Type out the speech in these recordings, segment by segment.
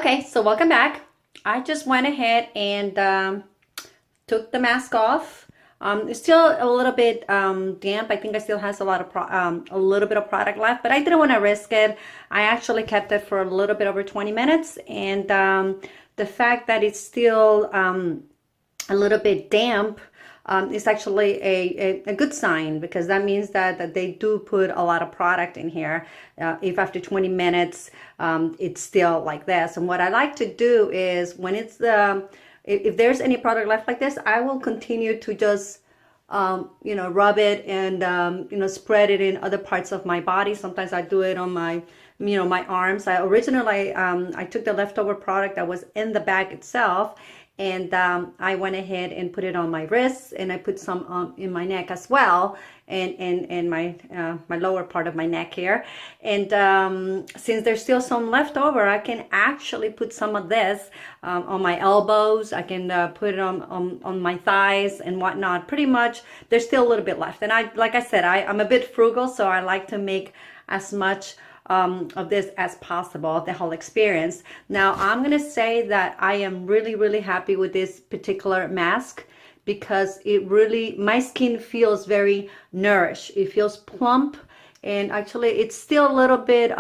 Okay, so welcome back. I just went ahead and took the mask off. It's still a little bit damp. I think I still has a lot of a little bit of product left, but I didn't want to risk it. I actually kept it for a little bit over 20 minutes, and the fact that it's still a little bit damp is actually a good sign, because that means that they do put a lot of product in here. If after 20 minutes it's still like this. And what I like to do is when it's if there's any product left like this, I will continue to just rub it and spread it in other parts of my body. Sometimes I do it on my my arms. I originally I took the leftover product that was in the bag itself, and I went ahead and put it on my wrists, and I put some in my neck as well, and my lower part of my neck here. And since there's still some left over, I can actually put some of this on my elbows. I can put it on my thighs and whatnot. Pretty much, there's still a little bit left. And like I said, I'm a bit frugal, so I like to make as much of this as possible, of the whole experience. Now, I'm gonna say that I am really happy with this particular mask, because my skin feels very nourished. It feels plump, and actually it's still a little bit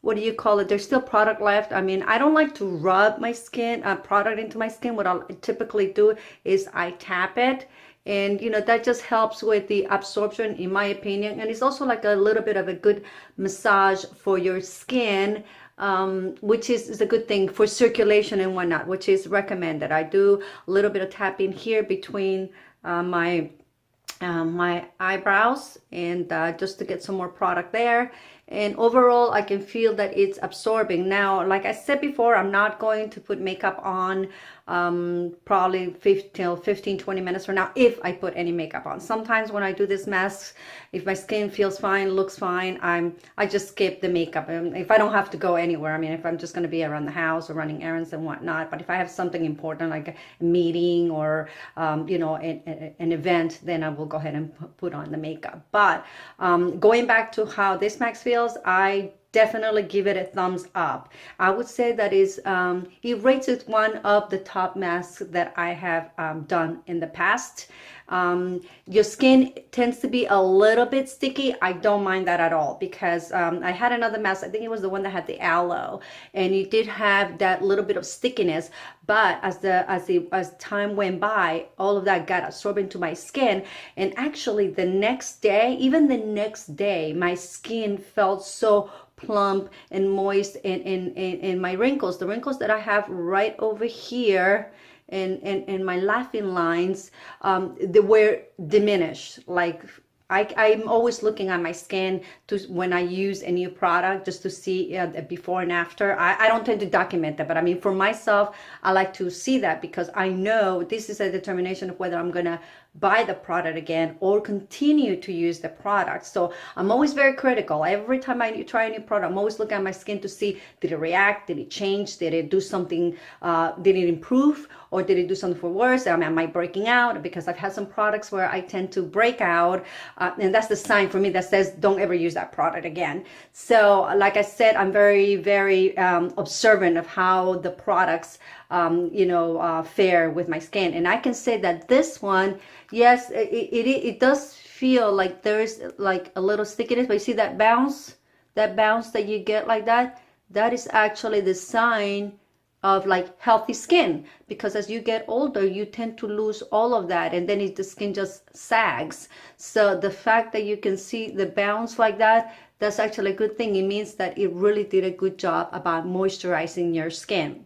what do you call it, there's still product left. I mean, I don't like to rub my skin product into my skin. What I'll typically do is I tap it, and that just helps with the absorption, in my opinion. And it's also like a little bit of a good massage for your skin, which is a good thing for circulation and whatnot, which is recommended. I do a little bit of tapping here between my eyebrows, and just to get some more product there. And overall, I can feel that it's absorbing. Now, like I said before, I'm not going to put makeup on probably 15-20 minutes from now, if I put any makeup on. Sometimes when I do this mask, if my skin feels fine, looks fine, I just skip the makeup. And if I don't have to go anywhere, I mean, if I'm just going to be around the house or running errands and whatnot, but if I have something important like a meeting or an event, then I will go ahead and put on the makeup. But going back to how this mask feels, I definitely give it a thumbs up. I would say that it rates it one of the top masks that I have done in the past. Your skin tends to be a little bit sticky. I don't mind that at all, because I had another mask, I think it was the one that had the aloe, and it did have that little bit of stickiness. But as time went by, all of that got absorbed into my skin, and actually the next day, my skin felt so plump and moist, and my wrinkles, the wrinkles that I have right over here and my laughing lines, they were diminished. Like I'm always looking at my skin when I use a new product, just to see the before and after. I don't tend to document that, but I mean, for myself, I like to see that, because I know this is a determination of whether I'm gonna buy the product again or continue to use the product. So I'm always very critical. Every time I try a new product, I'm always looking at my skin to see, did it react? Did it change? Did it do something? Did it improve? Or did it do something for worse? Am I breaking out? Because I've had some products where I tend to break out, and that's the sign for me that says don't ever use that product again. So like I said, I'm very observant of how the products fare with my skin. And I can say that this one, yes, it does feel like there is like a little stickiness, but you see that bounce that you get like that is actually the sign of like healthy skin, because as you get older, you tend to lose all of that, and then the skin just sags. So the fact that you can see the bounce like that, that's actually a good thing. It means that it really did a good job about moisturizing your skin.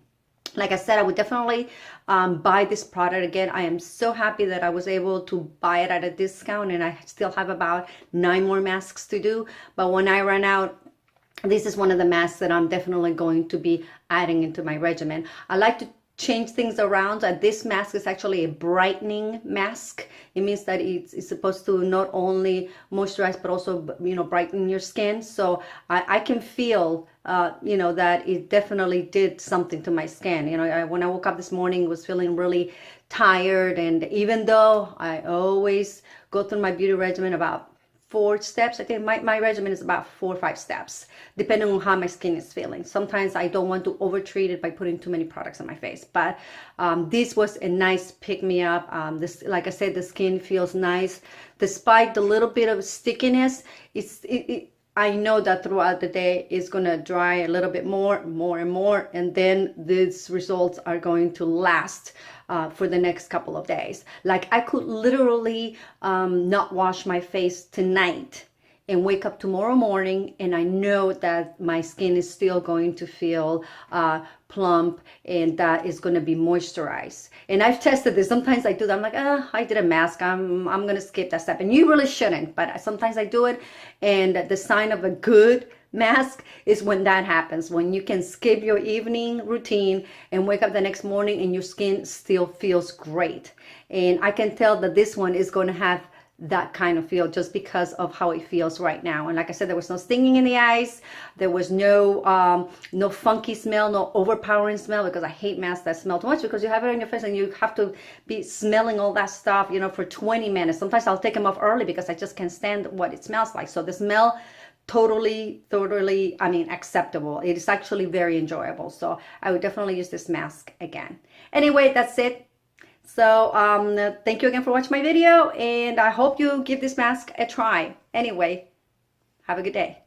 Like I said, I would definitely buy this product again. I am so happy that I was able to buy it at a discount, and I still have about 9 more masks to do. But when I run out, this is one of the masks that I'm definitely going to be adding into my regimen. I like to change things around. This mask is actually a brightening mask. It means that it's supposed to not only moisturize but also brighten your skin. So I can feel that it definitely did something to my skin. When I woke up this morning, was feeling really tired, and even though I always go through my beauty regimen about 4 steps. I think my regimen is about 4 or 5 steps, depending on how my skin is feeling. Sometimes I don't want to over treat it by putting too many products on my face, but this was a nice pick me up. This, like I said, the skin feels nice despite the little bit of stickiness. I know that throughout the day it's gonna dry a little bit more, and then these results are going to last for the next couple of days. Like I could literally not wash my face tonight and wake up tomorrow morning, and I know that my skin is still going to feel plump, and that is going to be moisturized. And I've tested this. Sometimes I do that. I'm like, I did a mask. I'm going to skip that step. And you really shouldn't, but sometimes I do it. And the sign of a good mask is when that happens, when you can skip your evening routine and wake up the next morning and your skin still feels great. And I can tell that this one is going to have that kind of feel just because of how it feels right now. And like I said, there was no stinging in the eyes. There was no no funky smell, no overpowering smell, because I hate masks that smell too much, because you have it on your face and you have to be smelling all that stuff, you know, for 20 minutes. Sometimes I'll take them off early because I just can't stand what it smells like. So the smell, totally, I mean, acceptable. It is actually very enjoyable. So I would definitely use this mask again. Anyway, that's it. So thank you again for watching my video, and I hope you give this mask a try. Anyway, have a good day.